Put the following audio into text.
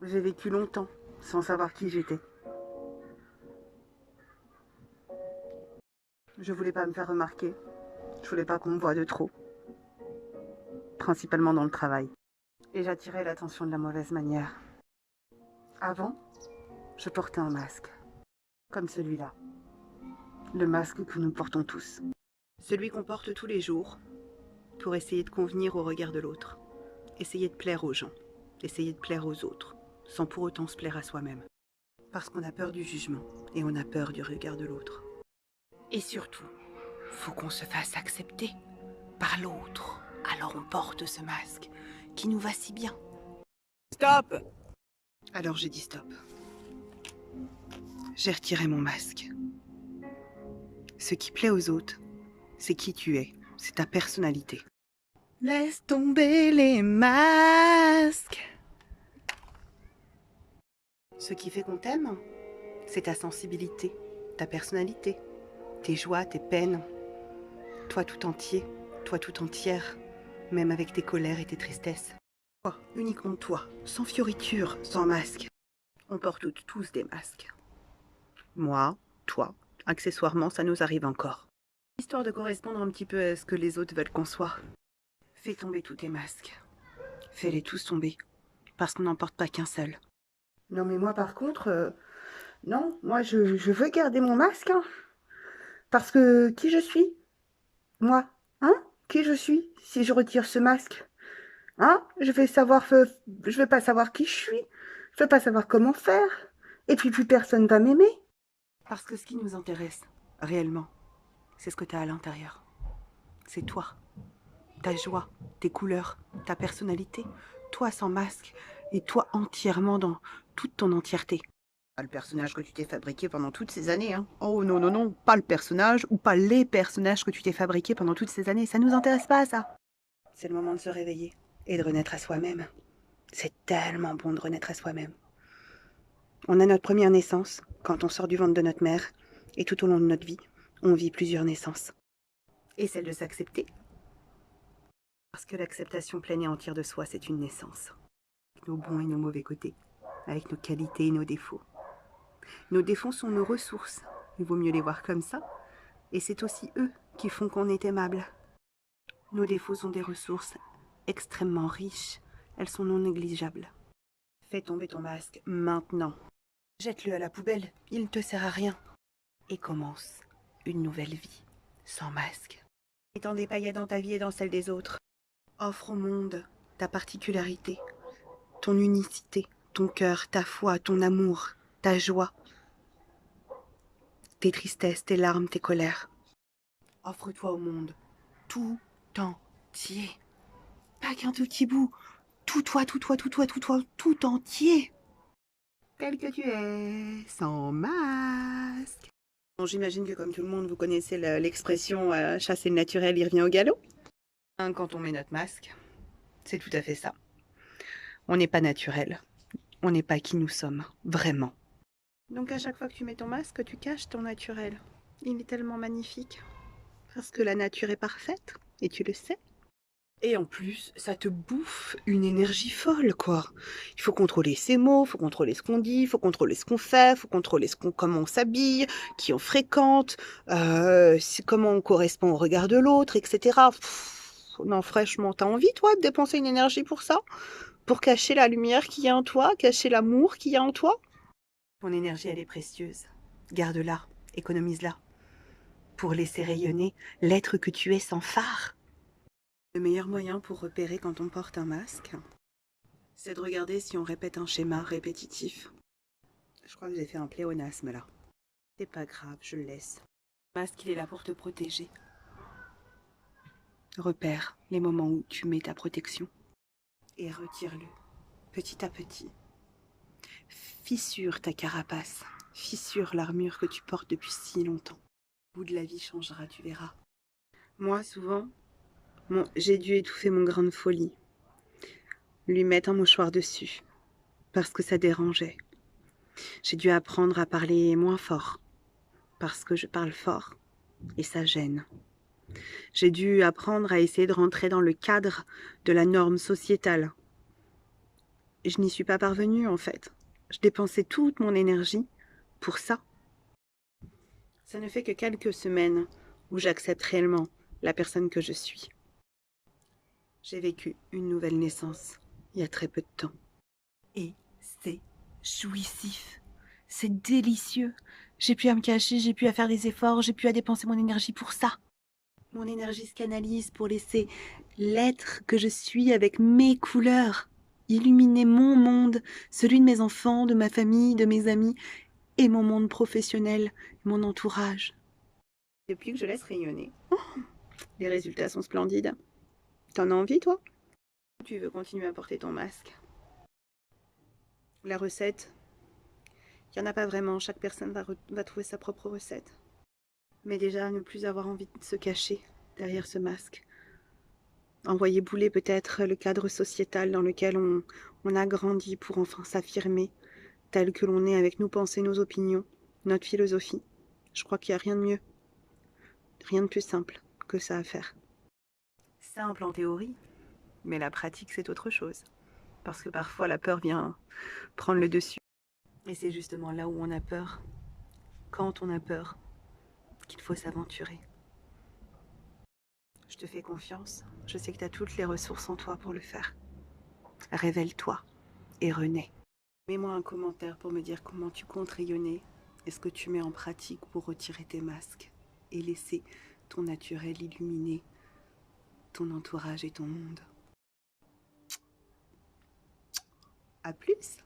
J'ai vécu longtemps sans savoir qui j'étais. Je voulais pas me faire remarquer. Je voulais pas qu'on me voie de trop. Principalement dans le travail. Et j'attirais l'attention de la mauvaise manière. Avant, je portais un masque. Comme celui-là. Le masque que nous portons tous. Celui qu'on porte tous les jours pour essayer de convenir au regard de l'autre. Essayer de plaire aux gens. Essayer de plaire aux autres. Sans pour autant se plaire à soi-même. Parce qu'on a peur du jugement et on a peur du regard de l'autre. Et surtout, faut qu'on se fasse accepter par l'autre. Alors on porte ce masque qui nous va si bien. Stop! Alors j'ai dit stop. J'ai retiré mon masque. Ce qui plaît aux autres, c'est qui tu es, c'est ta personnalité. Laisse tomber les masques. Ce qui fait qu'on t'aime, c'est ta sensibilité, ta personnalité, tes joies, tes peines. Toi tout entier, toi tout entière, même avec tes colères et tes tristesses. Toi, uniquement toi, sans fioriture, sans masque. On porte tous des masques. Moi, toi, accessoirement, ça nous arrive encore. Histoire de correspondre un petit peu à ce que les autres veulent qu'on soit. Fais tomber tous tes masques. Fais-les tous tomber. Parce qu'on n'en porte pas qu'un seul. Non mais moi par contre, non, moi je veux garder mon masque. Hein, parce que qui je suis? Moi, hein? Qui je suis si je retire ce masque? Hein? Je vais pas savoir qui je suis. Je vais pas savoir comment faire. Et puis plus personne va m'aimer. Parce que ce qui nous intéresse, réellement, c'est ce que tu as à l'intérieur. C'est toi. Ta joie, tes couleurs, ta personnalité. Toi sans masque. Et toi entièrement dans toute ton entièreté. Pas le personnage que tu t'es fabriqué pendant toutes ces années. Hein. Oh non, non, non. Pas le personnage ou pas les personnages que tu t'es fabriqués pendant toutes ces années. Ça nous intéresse pas, ça. C'est le moment de se réveiller et de renaître à soi-même. C'est tellement bon de renaître à soi-même. On a notre première naissance quand on sort du ventre de notre mère, et tout au long de notre vie, on vit plusieurs naissances. Et celle de s'accepter. Parce que l'acceptation pleine et entière de soi, c'est une naissance. Avec nos bons et nos mauvais côtés, avec nos qualités et nos défauts. Nos défauts sont nos ressources, il vaut mieux les voir comme ça, et c'est aussi eux qui font qu'on est aimable. Nos défauts sont des ressources extrêmement riches, elles sont non négligeables. Fais tomber ton masque maintenant. Jette-le à la poubelle, il ne te sert à rien. Et commence une nouvelle vie, sans masque. Étends des paillettes dans ta vie et dans celle des autres. Offre au monde ta particularité, ton unicité, ton cœur, ta foi, ton amour, ta joie, tes tristesses, tes larmes, tes colères. Offre-toi au monde, tout entier. Pas qu'un tout petit bout, tout toi, tout toi, tout toi, tout toi, tout entier. Tel que tu es, sans masque. Bon, j'imagine que comme tout le monde, vous connaissez l'expression chasser le naturel, il revient au galop. Hein, quand on met notre masque, c'est tout à fait ça. On n'est pas naturel. On n'est pas qui nous sommes, vraiment. Donc à chaque fois que tu mets ton masque, tu caches ton naturel. Il est tellement magnifique. Parce que la nature est parfaite, et tu le sais. Et en plus, ça te bouffe une énergie folle, quoi. Il faut contrôler ses mots, il faut contrôler ce qu'on dit, il faut contrôler ce qu'on fait, il faut contrôler comment on s'habille, qui on fréquente, comment on correspond au regard de l'autre, etc. Non, franchement, t'as envie, toi, de dépenser une énergie pour ça? Pour cacher la lumière qu'il y a en toi, cacher l'amour qu'il y a en toi? Ton énergie, elle est précieuse. Garde-la, économise-la. Pour laisser rayonner l'être que tu es sans phare. Le meilleur moyen pour repérer quand on porte un masque, c'est de regarder si on répète un schéma répétitif. Je crois que j'ai fait un pléonasme là. C'est pas grave, je le laisse. Le masque, il est là pour te protéger. Repère les moments où tu mets ta protection et retire-le petit à petit. Fissure ta carapace, fissure l'armure que tu portes depuis si longtemps. Le bout de la vie changera, tu verras. Moi, souvent, j'ai dû étouffer mon grain de folie, lui mettre un mouchoir dessus, parce que ça dérangeait. J'ai dû apprendre à parler moins fort, parce que je parle fort, et ça gêne. J'ai dû apprendre à essayer de rentrer dans le cadre de la norme sociétale, je n'y suis pas parvenue en fait. Je dépensais toute mon énergie pour ça. Ça ne fait que quelques semaines où j'accepte réellement la personne que je suis. J'ai vécu une nouvelle naissance il y a très peu de temps. Et c'est jouissif. C'est délicieux. J'ai pu à me cacher, j'ai pu à faire des efforts, j'ai pu à dépenser mon énergie pour ça. Mon énergie se canalise pour laisser l'être que je suis avec mes couleurs illuminer mon monde, celui de mes enfants, de ma famille, de mes amis et mon monde professionnel, mon entourage. Depuis que je laisse rayonner, les résultats sont splendides. T'en as envie, toi? Tu veux continuer à porter ton masque? La recette, il n'y en a pas vraiment, chaque personne va trouver sa propre recette. Mais déjà, ne plus avoir envie de se cacher derrière ce masque. Envoyer bouler peut-être le cadre sociétal dans lequel on a grandi pour enfin s'affirmer tel que l'on est avec nos pensées, nos opinions, notre philosophie. Je crois qu'il n'y a rien de mieux, rien de plus simple que ça à faire. Simple en théorie, mais la pratique c'est autre chose. Parce que parfois la peur vient prendre le dessus. Et c'est justement là où on a peur, quand on a peur, qu'il faut s'aventurer. Je te fais confiance, je sais que tu as toutes les ressources en toi pour le faire. Révèle-toi et renais. Mets-moi un commentaire pour me dire comment tu comptes rayonner et ce que tu mets en pratique pour retirer tes masques et laisser ton naturel illuminer ton entourage et ton monde. À plus!